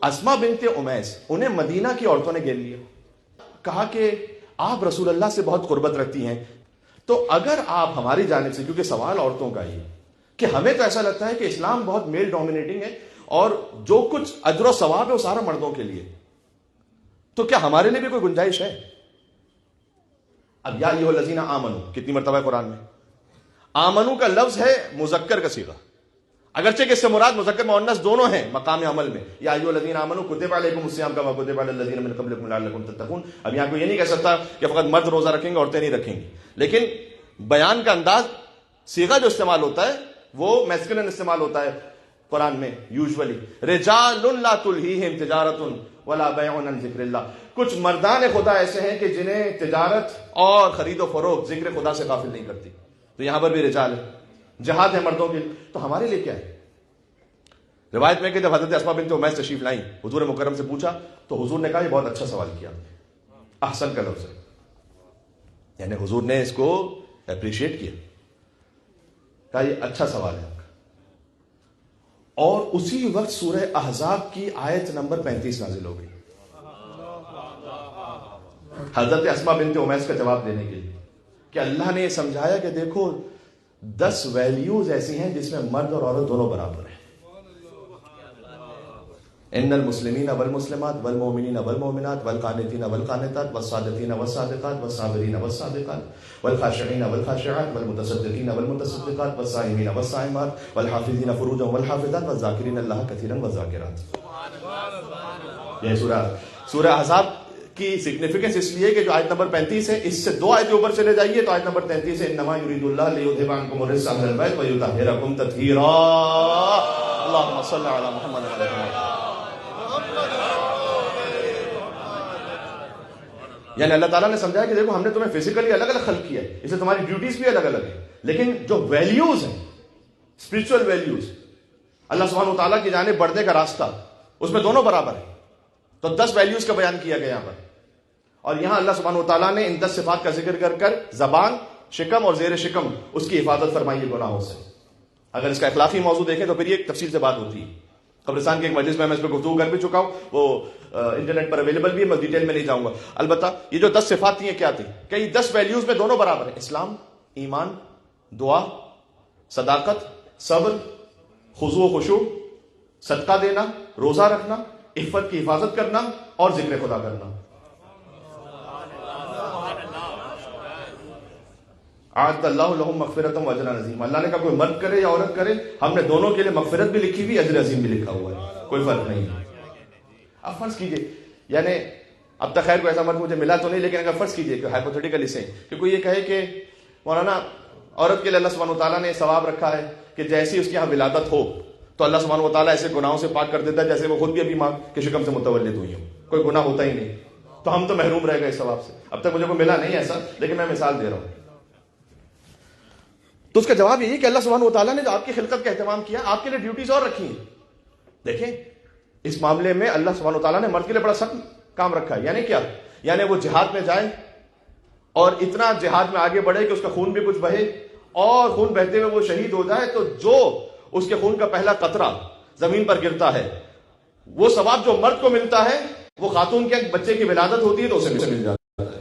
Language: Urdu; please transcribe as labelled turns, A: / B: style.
A: اسما بنت امیس انہیں مدینہ کی عورتوں نے گھیر لیا، کہا کہ آپ رسول اللہ سے بہت قربت رکھتی ہیں، تو اگر آپ ہماری جانب سے، کیونکہ سوال عورتوں کا ہی کہ ہمیں تو ایسا لگتا ہے کہ اسلام بہت میل ڈومینیٹنگ ہے اور جو کچھ اجر و ثواب ہے وہ سارا مردوں کے لیے، تو کیا ہمارے لیے بھی کوئی گنجائش ہے؟ اب یا ایھا الذین آمنو کتنی مرتبہ ہے قرآن میں؟ آمنو کا لفظ ہے مذکر کا صیغہ، اگرچہ کہ اس سے مراد مذکر مؤنث دونوں ہیں مقام عمل میں، یا ایھا الذین آمنو کتب علیکم الصیام کما کتب علی الذین من قبلکم لعلکم تتقون۔ اب یہاں کوئی یہ نہیں کہہ سکتا کہ فقط مرد روزہ رکھیں گے عورتیں نہیں رکھیں گی، لیکن بیان کا انداز، صیغہ جو استعمال ہوتا ہے وہ میسکولن استعمال ہوتا ہے قرآن میں یوزولی۔ رجال لا تلہیہم تجارت ولا بیع عن ذکر اللہ، کچھ مردان خدا ایسے ہیں کہ جنہیں تجارت اور خرید و فروخت ذکر خدا سے غافل نہیں کرتی، تو یہاں پر بھی رجال ہے، جہاد ہے مردوں کے لیے، تو ہمارے لیے کیا ہے؟ روایت میں کہ جب حضرت اسما بنت امیس تشریف لائیں، حضور مکرم سے پوچھا تو حضور نے کہا یہ بہت اچھا سوال کیا، احسن کا لفظ ہے، یعنی حضور نے اس کو اپریشیٹ کیا، کہا یہ اچھا سوال ہے۔ اور اسی وقت سورہ احزاب کی آیت نمبر 35 نازل ہو گئی حضرت اسما بنت امیس کا جواب دینے کے لیے، کہ اللہ نے یہ سمجھایا کہ دیکھو 10 ویلیوز ایسی ہیں جس میں مرد اور عورت دونوں برابر ہیں۔ ان المسلمین والمسلمات والمؤمنین والمؤمنات والقانتین والقانتات والصادقین والصادقات والصابرین والصابقات والخاشعین والخاشعات والمتصدقین والمتصدقات والصائمین والصائمات والحافظین فروجهم والحافظات والذاکرین اللہ کثیرا والذاکرات۔ یہ سورہ احزاب کی سگنیفیکنس اس لیے کہ جو آیت نمبر 35 ہے، اس سے 2 آیتیں اوپر چلے جائیے تو آیت نمبر 33 ہے انما یرید اللہ لیذھب عنکم الرجس اہل البیت ویطہرکم تطہیرا۔ اللهم صل علی محمد وعلی آل محمد۔ یعنی اللہ تعالیٰ نے سمجھایا کہ دیکھو ہم نے تمہیں فزیکلی الگ الگ خلق کیا ہے، اس سے تمہاری ڈیوٹیز بھی الگ الگ ہیں، لیکن جو ویلیوز ہیں، اسپرچل ویلیوز، اللہ سبحانہ وتعالیٰ کی جانب بڑھنے کا راستہ، اس میں دونوں برابر ہیں۔ تو 10 ویلیوز کا بیان کیا گیا یہاں پر، اور یہاں اللہ سبحانہ وتعالیٰ نے ان 10 صفات کا ذکر کر کر زبان، شکم اور زیر شکم اس کی حفاظت فرمائی ہے گناہوں سے۔ اگر اس کا اخلاقی موضوع دیکھیں تو پھر یہ تفصیل سے بات ہوتی ہے، قبرستان کے ایک مجلس میں اس پہ گفتگو کر بھی چکا ہوں، وہ انٹرنیٹ پر اویلیبل بھی ہے، میں ڈیٹیل میں نہیں جاؤں گا۔ البتہ یہ جو 10 صفات تھیں یہ کیا تھی کہ یہ 10 ویلیوز میں دونوں برابر ہیں، اسلام، ایمان، دعا، صداقت، صبر، خضوع و خشوع، صدقہ دینا، روزہ رکھنا، عفت کی حفاظت کرنا اور ذکر خدا کرنا۔ اعد اللہ لہم مغفرۃ و اجرا عظیما، اللہ نے کہا کوئی مرد کرے یا عورت کرے، ہم نے دونوں کے لیے مغفرت بھی لکھی ہوئی، اجر عظیم بھی لکھا ہوا ہے، کوئی فرق نہیں ہے۔ اب فرض کیجئے، یعنی اب تک خیر کوئی ایسا مرد مجھے ملا تو نہیں، لیکن اگر فرض کیجئے کہ ہائپوتھیٹیکلی سے کہ کوئی یہ کہے کہ مولانا عورت کے لیے اللہ سبحانہ وتعالیٰ نے ثواب رکھا ہے کہ جیسی اس کے یہاں ولادت ہو تو اللہ سبحانہ وتعالیٰ ایسے گناہوں سے پاک کر دیتا ہے جیسے وہ خود بھی ابھی ماں کے شکم سے متولد ہوئی ہوں، کوئی گناہ ہوتا ہی نہیں، تو ہم تو محروم رہ گئے اس ثواب سے۔ اب تک مجھے کوئی ملا نہیں ایسا، لیکن میں مثال دے رہا ہوں۔ تو اس کا جواب یہی کہ اللہ سبحانہ وتعالیٰ نے جو آپ کی خلقت کا اہتمام کیا، آپ کے لیے ڈیوٹیز اور رکھی ہیں۔ دیکھیں اس معاملے میں اللہ سبحانہ وتعالیٰ نے مرد کے لیے بڑا سخت کام رکھا ہے، یعنی کیا؟ یعنی وہ جہاد میں جائے اور اتنا جہاد میں آگے بڑھے کہ اس کا خون بھی کچھ بہے، اور خون بہتے ہوئے وہ شہید ہو جائے تو جو اس کے خون کا پہلا قطرہ زمین پر گرتا ہے وہ ثواب جو مرد کو ملتا ہے وہ خاتون کے بچے کی ولادت ہوتی ہے تو اسے مل جاتا ہے۔